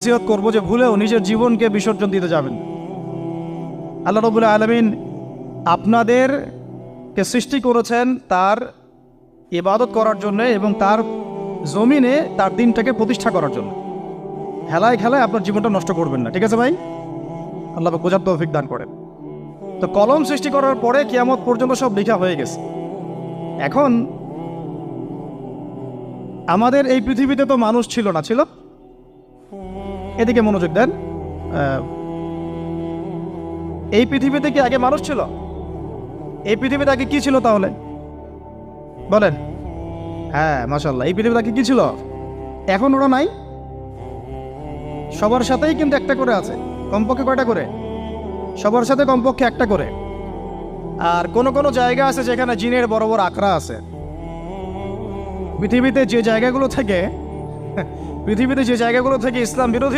নসিহত করব যে ভুলেও নিজের জীবনকে বিসর্জন দিতে যাবেন। আল্লাহ রাব্বুল আলামিন আপনাদেরকে সৃষ্টি করেছেন তার ইবাদত করার জন্য এবং তার জমিনে তার দিনটাকে প্রতিষ্ঠা করার জন্য। হেলায় খেলায় আপনার জীবনটা নষ্ট করবেন না, ঠিক আছে ভাই? আল্লাহ পাক বোঝার তৌফিক দান করেন। তো কলম সৃষ্টি করার পরে কিয়ামত পর্যন্ত সব লেখা হয়ে গেছে। এখন আমাদের এই পৃথিবীতে তো মানুষ ছিল না, ছিল? এদিকে মনোযোগ দেন। এই পৃথিবীতে কি আগে মানুষ ছিল? এই পৃথিবীতে আগে কি ছিল তাহলে বলেন? হ্যাঁ, মাশাআল্লাহ। এই পৃথিবীতে আগে কি ছিল? এখন ওরা নাই? সবার সাথেই কিন্তু একটা করে আছে। কমপক্ষে কয়টা করে? সবার সাথে কমপক্ষে একটা করে। আর কোন কোন জায়গা আছে যেখানে জিনের বড় বড় আখড়া আছে। পৃথিবীতে যে জায়গাগুলো থেকে ইসলাম বিরোধী